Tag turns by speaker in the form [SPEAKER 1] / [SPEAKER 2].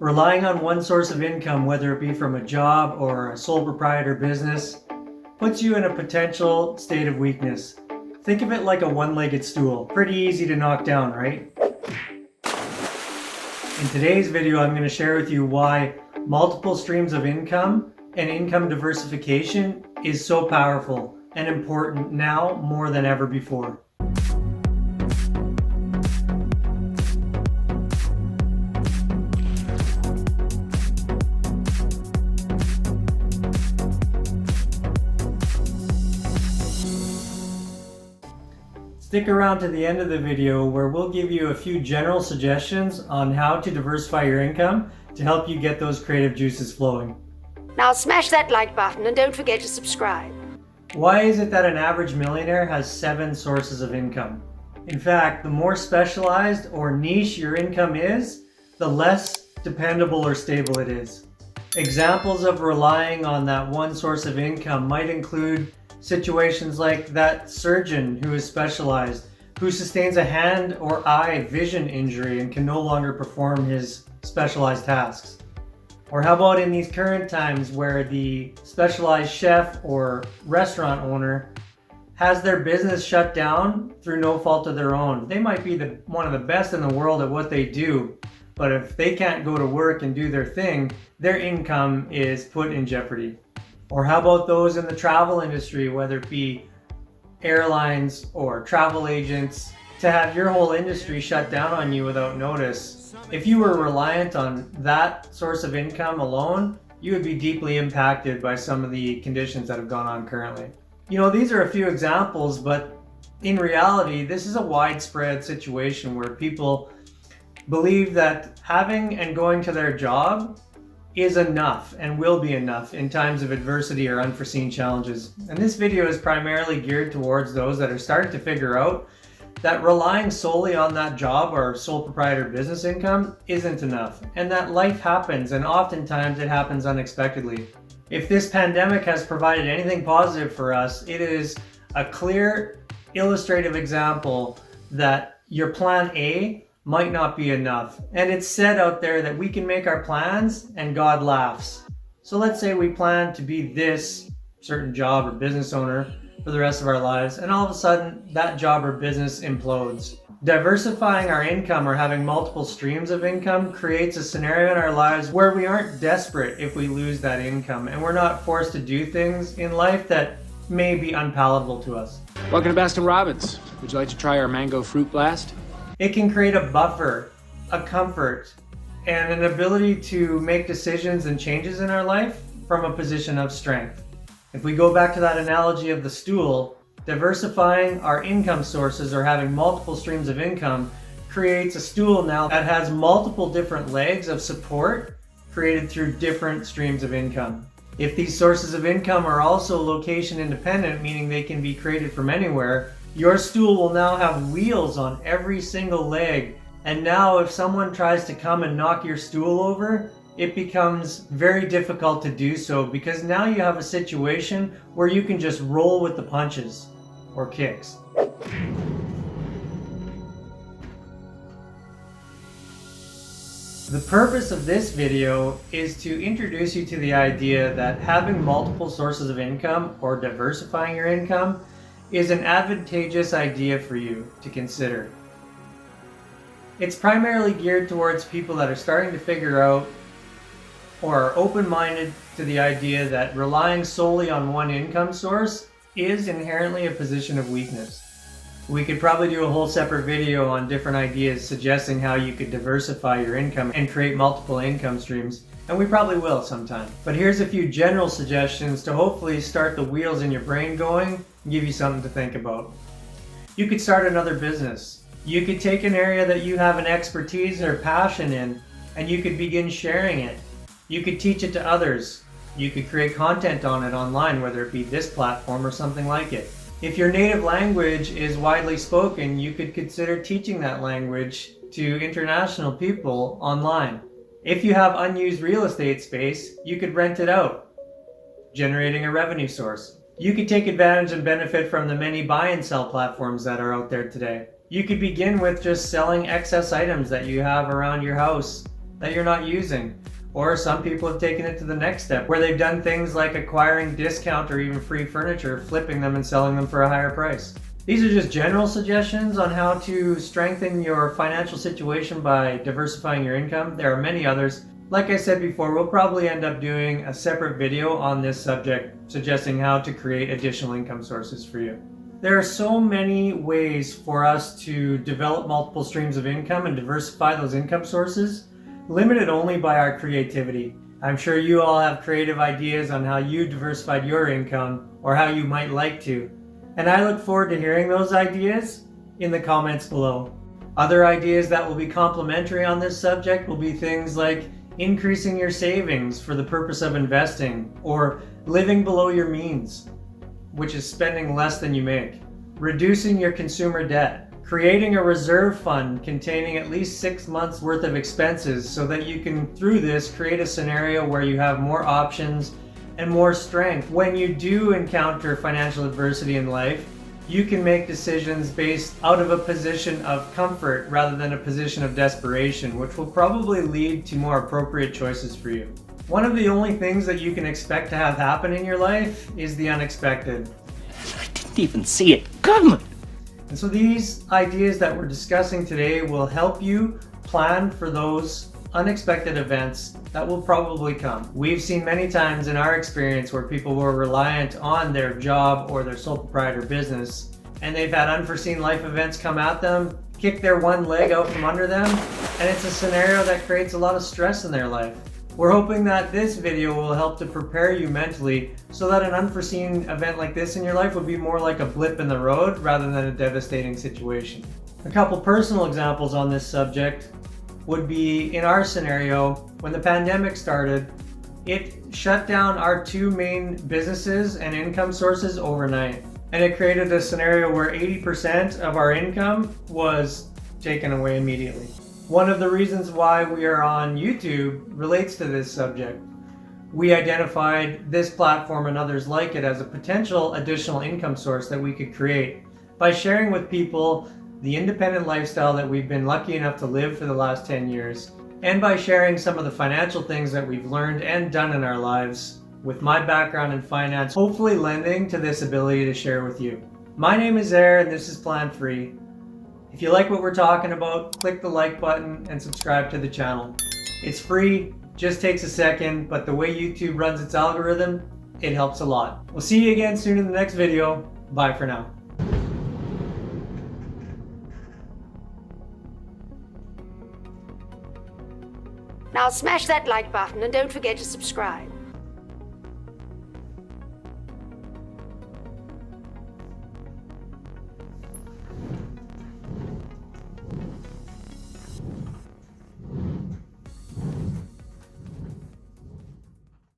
[SPEAKER 1] Relying on one source of income, whether it be from a job or a sole proprietor business, puts you in a potential state of weakness. Think of it like a one-legged stool. Pretty easy to knock down, right? In today's video, I'm going to share with you why multiple streams of income and income diversification is so powerful and important now more than ever before. Stick around to the end of the video where we'll give you a few general suggestions on how to diversify your income to help you get those creative juices flowing.
[SPEAKER 2] Now smash that like button and don't forget to subscribe.
[SPEAKER 1] Why is it that an average millionaire has 7 sources of income? In fact, the more specialized or niche your income is, the less dependable or stable it is. Examples of relying on that one source of income might include situations like that surgeon who is specialized, who sustains a hand or eye vision injury and can no longer perform his specialized tasks. Or how about in these current times where the specialized chef or restaurant owner has their business shut down through no fault of their own. They might be one of the best in the world at what they do, but if they can't go to work and do their thing, their income is put in jeopardy. Or how about those in the travel industry, whether it be airlines or travel agents, to have your whole industry shut down on you without notice? If you were reliant on that source of income alone, you would be deeply impacted by some of the conditions that have gone on currently. You know, these are a few examples, but in reality, this is a widespread situation where people believe that having and going to their job is enough and will be enough in times of adversity or unforeseen challenges. And this video is primarily geared towards those that are starting to figure out that relying solely on that job or sole proprietor business income isn't enough, and that life happens, and oftentimes it happens unexpectedly. If this pandemic has provided anything positive for us, it is a clear illustrative example that your plan A might not be enough. And it's said out there that we can make our plans and God laughs. So let's say we plan to be this certain job or business owner for the rest of our lives, and all of a sudden that job or business implodes. Diversifying our income or having multiple streams of income creates a scenario in our lives where we aren't desperate if we lose that income, and we're not forced to do things in life that may be unpalatable to us.
[SPEAKER 3] Welcome to Baskin Robbins. Would you like to try our mango fruit blast?
[SPEAKER 1] It can create a buffer, a comfort, and an ability to make decisions and changes in our life from a position of strength. If we go back to that analogy of the stool, diversifying our income sources or having multiple streams of income creates a stool now that has multiple different legs of support created through different streams of income. If these sources of income are also location independent, meaning they can be created from anywhere, your stool will now have wheels on every single leg. And now if someone tries to come and knock your stool over, it becomes very difficult to do so, because now you have a situation where you can just roll with the punches or kicks. The purpose of this video is to introduce you to the idea that having multiple sources of income or diversifying your income is an advantageous idea for you to consider. It's primarily geared towards people that are starting to figure out or are open-minded to the idea that relying solely on one income source is inherently a position of weakness. We could probably do a whole separate video on different ideas suggesting how you could diversify your income and create multiple income streams, and we probably will sometime. But here's a few general suggestions to hopefully start the wheels in your brain going and give you something to think about. You could start another business. You could take an area that you have an expertise or passion in, and you could begin sharing it. You could teach it to others. You could create content on it online, whether it be this platform or something like it. If your native language is widely spoken, you could consider teaching that language to international people online. If you have unused real estate space, you could rent it out, generating a revenue source. You could take advantage and benefit from the many buy and sell platforms that are out there today. You could begin with just selling excess items that you have around your house that you're not using. Or some people have taken it to the next step where they've done things like acquiring discount or even free furniture, flipping them and selling them for a higher price. These are just general suggestions on how to strengthen your financial situation by diversifying your income. There are many others. Like I said before, we'll probably end up doing a separate video on this subject, suggesting how to create additional income sources for you. There are so many ways for us to develop multiple streams of income and diversify those income sources, limited only by our creativity. I'm sure you all have creative ideas on how you diversified your income or how you might like to. And I look forward to hearing those ideas in the comments below. Other ideas that will be complementary on this subject will be things like increasing your savings for the purpose of investing, or living below your means, which is spending less than you make, reducing your consumer debt, creating a reserve fund containing at least 6 months worth of expenses so that you can, through this, create a scenario where you have more options and more strength. When you do encounter financial adversity in life, you can make decisions based out of a position of comfort rather than a position of desperation, which will probably lead to more appropriate choices for you. One of the only things that you can expect to have happen in your life is the unexpected.
[SPEAKER 4] I didn't even see it coming.
[SPEAKER 1] And so these ideas that we're discussing today will help you plan for those unexpected events that will probably come. We've seen many times in our experience where people were reliant on their job or their sole proprietor business, and they've had unforeseen life events come at them, kick their one leg out from under them, and it's a scenario that creates a lot of stress in their life. We're hoping that this video will help to prepare you mentally so that an unforeseen event like this in your life would be more like a blip in the road rather than a devastating situation. A couple personal examples on this subject would be, in our scenario, when the pandemic started, it shut down our two main businesses and income sources overnight. And it created a scenario where 80% of our income was taken away immediately. One of the reasons why we are on YouTube relates to this subject. We identified this platform and others like it as a potential additional income source that we could create by sharing with people the independent lifestyle that we've been lucky enough to live for the last 10 years, and by sharing some of the financial things that we've learned and done in our lives with my background in finance, hopefully lending to this ability to share with you. My name is Aaron, and this is Plan Free. If you like what we're talking about, click the like button and subscribe to the channel. It's free, just takes a second, but the way YouTube runs its algorithm, it helps a lot. We'll see you again soon in the next video. Bye for now.
[SPEAKER 2] Now smash that like button and don't forget to subscribe.